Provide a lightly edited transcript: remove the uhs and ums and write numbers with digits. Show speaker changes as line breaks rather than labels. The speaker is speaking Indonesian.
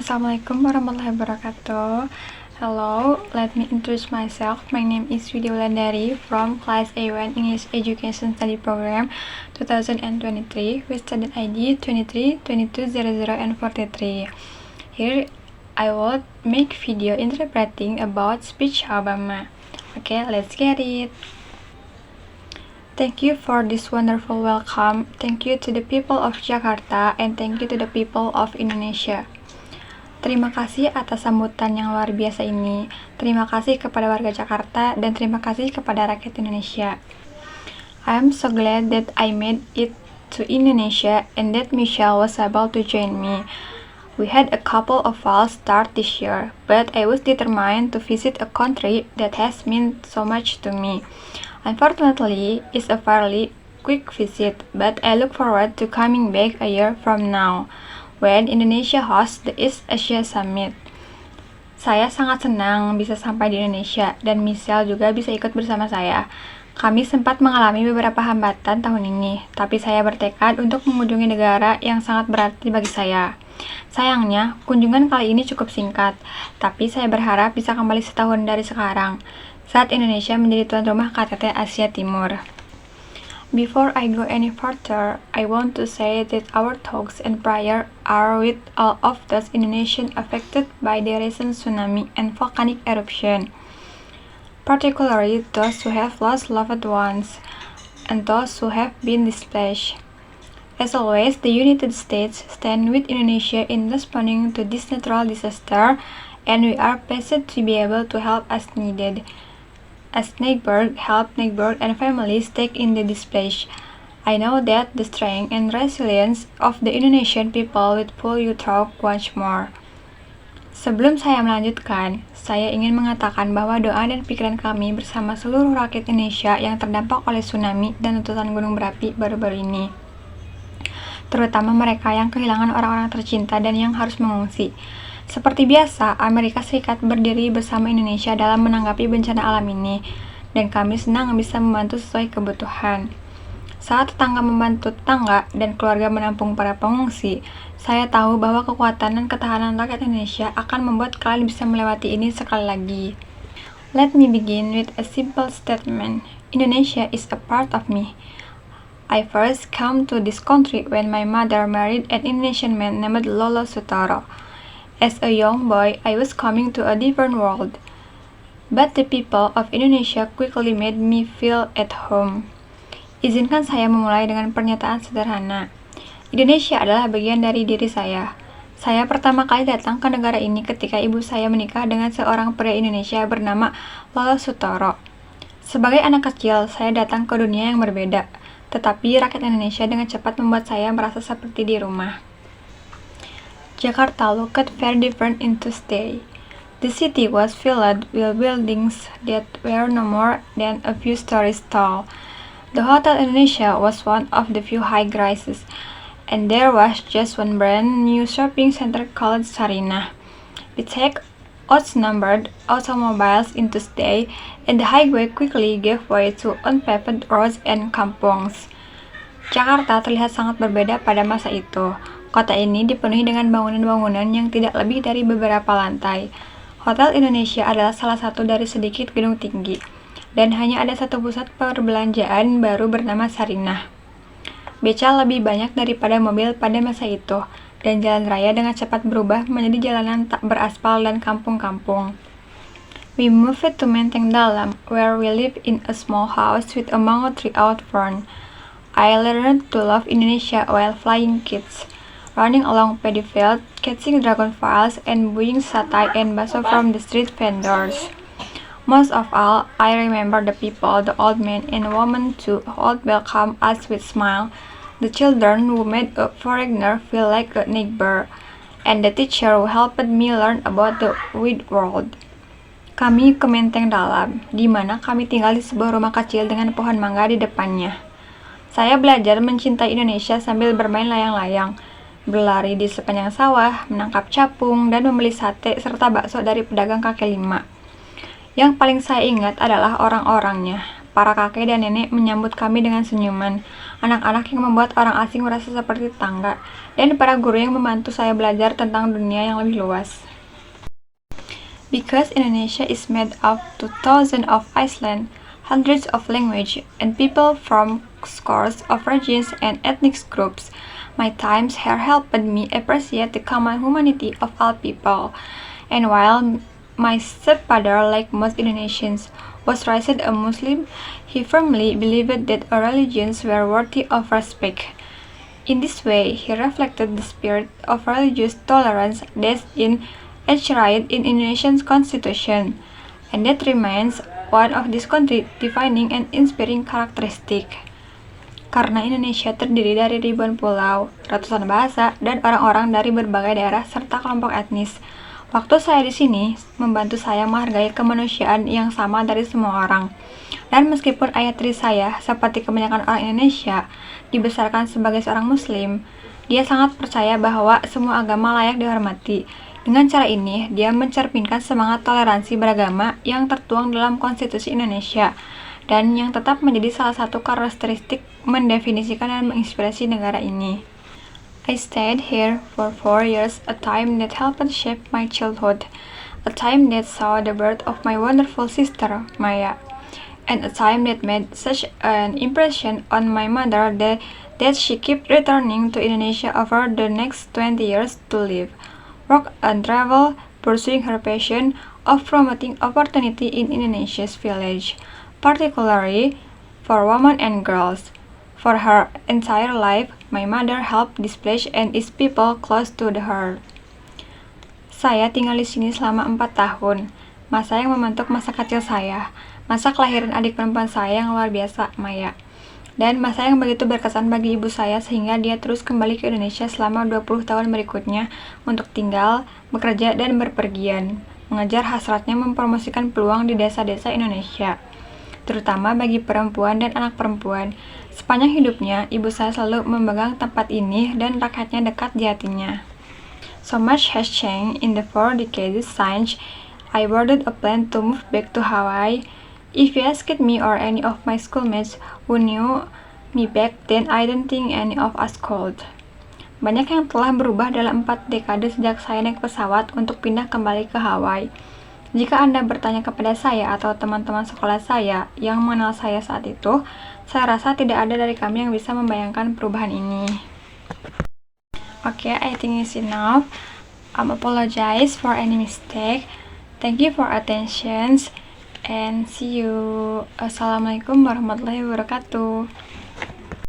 Assalamualaikum warahmatullahi wabarakatuh. Hello, let me introduce myself. My name is Widya Wulandari from Class A1 English Education Study Program 2023 with student ID 23, 22, 00, and 43. Here, I will make video interpreting about speech Obama. Okay, let's get it. Thank you for this wonderful welcome. Thank you to the people of Jakarta and thank you to the people of Indonesia. Terima kasih atas sambutan yang luar biasa ini. Terima kasih kepada warga Jakarta dan terima kasih kepada rakyat Indonesia. I am so glad that I made it to Indonesia and that Michelle was able to join me. We had a couple of false starts this year, but I was determined to visit a country that has meant so much to me. Unfortunately, it's a fairly quick visit, but I look forward to coming back a year from now, when Indonesia hosts the East Asia Summit. Saya sangat senang bisa sampai di Indonesia, dan Michelle juga bisa ikut bersama saya. Kami sempat mengalami beberapa hambatan tahun ini, tapi saya bertekad untuk mengunjungi negara yang sangat berarti bagi saya. Sayangnya, kunjungan kali ini cukup singkat, tapi saya berharap bisa kembali setahun dari sekarang, saat Indonesia menjadi tuan rumah KTT Asia Timur. Before I go any further, I want to say that our talks and prayer are with all of those Indonesians affected by the recent tsunami and volcanic eruption, particularly those who have lost loved ones and those who have been displaced. As always, the United States stand with Indonesia in responding to this natural disaster, and we are pleased to be able to help as needed. As neighbors help neighbors and families take in the displaced, I know that the strength and resilience of the Indonesian people will pull you through once more. Sebelum saya melanjutkan, saya ingin mengatakan bahwa doa dan pikiran kami bersama seluruh rakyat Indonesia yang terdampak oleh tsunami dan letusan gunung berapi baru-baru ini. Terutama mereka yang kehilangan orang-orang tercinta dan yang harus mengungsi. Seperti biasa, Amerika Serikat berdiri bersama Indonesia dalam menanggapi bencana alam ini, dan kami senang bisa membantu sesuai kebutuhan. Saat tetangga membantu tetangga dan keluarga menampung para pengungsi, saya tahu bahwa kekuatan dan ketahanan rakyat Indonesia akan membuat kalian bisa melewati ini sekali lagi. Let me begin with a simple statement. Indonesia is a part of me. I first came to this country when my mother married an Indonesian man named Lolo Sutoro. As a young boy, I was coming to a different world, but the people of Indonesia quickly made me feel at home. Izinkan saya memulai dengan pernyataan sederhana. Indonesia adalah bagian dari diri saya. Saya pertama kali datang ke negara ini ketika ibu saya menikah dengan seorang pria Indonesia bernama Lolo Sutoro. Sebagai anak kecil, saya datang ke dunia yang berbeda, tetapi rakyat Indonesia dengan cepat membuat saya merasa seperti di rumah. Jakarta looked very different in Tuesday. The city was filled with buildings that were no more than a few stories tall. The Hotel Indonesia was one of the few high-rises, and there was just one brand new shopping center called Sarinah. It had outnumbered automobiles in Tuesday, and the highway quickly gave way to unpaved roads and kampungs. Jakarta terlihat sangat berbeda pada masa itu. Kota ini dipenuhi dengan bangunan-bangunan yang tidak lebih dari beberapa lantai. Hotel Indonesia adalah salah satu dari sedikit gedung tinggi, dan hanya ada satu pusat perbelanjaan baru bernama Sarinah. Beca lebih banyak daripada mobil pada masa itu, dan jalan raya dengan cepat berubah menjadi jalanan tak beraspal dan kampung-kampung. We moved to Menteng Dalam, where we live in a small house with a mango tree out front. I learned to love Indonesia while flying kites, running along paddy fields, catching dragonflies, and buying satay and bakso from the street vendors. Most of all, I remember the people, the old men and women too, who all welcomed us with smile, the children who made a foreigner feel like a neighbor, and the teacher who helped me learn about the wide world. Kami ke Menteng Dalam, di mana kami tinggal di sebuah rumah kecil dengan pohon mangga di depannya. Saya belajar mencintai Indonesia sambil bermain layang-layang, berlari di sepanjang sawah, menangkap capung, dan membeli sate serta bakso dari pedagang kaki lima. Yang paling saya ingat adalah orang-orangnya. Para kakek dan nenek menyambut kami dengan senyuman. anak-anak yang membuat orang asing merasa seperti tetangga, dan para guru yang membantu saya belajar tentang dunia yang lebih luas. Because Indonesia is made of 2,000 of Iceland, hundreds of languages, and people from scores of regions and ethnic groups, my times here helped me appreciate the common humanity of all people. And while my stepfather, like most Indonesians, was raised a Muslim, he firmly believed that all religions were worthy of respect. In this way, he reflected the spirit of religious tolerance that's enshrined in Indonesian Constitution, and that remains one of this country's defining and inspiring characteristic. Karena Indonesia terdiri dari ribuan pulau, ratusan bahasa, dan orang-orang dari berbagai daerah serta kelompok etnis, waktu saya di sini membantu saya menghargai kemanusiaan yang sama dari semua orang. Dan meskipun ayah tiri saya, seperti kebanyakan orang Indonesia, dibesarkan sebagai seorang Muslim, dia sangat percaya bahwa semua agama layak dihormati. Dengan cara ini, dia mencerminkan semangat toleransi beragama yang tertuang dalam Konstitusi Indonesia, dan yang tetap menjadi salah satu karakteristik mendefinisikan dan menginspirasi negara ini. I stayed here for 4 years, a time that helped shape my childhood, a time that saw the birth of my wonderful sister, Maya, and a time that made such an impression on my mother that she kept returning to Indonesia over the next 20 years to live, work and travel, pursuing her passion of promoting opportunity in Indonesia's village, particularly for women and girls. For her entire life, my mother helped displace and is people close to her. Saya tinggal di sini selama 4 tahun, masa yang membentuk masa kecil saya, masa kelahiran adik perempuan saya yang luar biasa, Maya. Dan masa yang begitu berkesan bagi ibu saya sehingga dia terus kembali ke Indonesia selama 20 tahun berikutnya untuk tinggal, bekerja, dan berpergian, mengejar hasratnya mempromosikan peluang di desa-desa Indonesia, terutama bagi perempuan dan anak perempuan. Sepanjang hidupnya, ibu saya selalu memegang tempat ini dan rakyatnya dekat di hatinya. So much has changed in the 4 decades since I boarded a plane to move back to Hawaii. If you asked me or any of my schoolmates who knew me back then, I don't think any of us could. Banyak yang telah berubah dalam 4 dekade sejak saya naik pesawat untuk pindah kembali ke Hawaii. Jika Anda bertanya kepada saya atau teman-teman sekolah saya yang mengenal saya saat itu, saya rasa tidak ada dari kami yang bisa membayangkan perubahan ini. Okay, I think it's enough. Apologize for any mistake. Thank you for attention and see you. Assalamualaikum warahmatullahi wabarakatuh.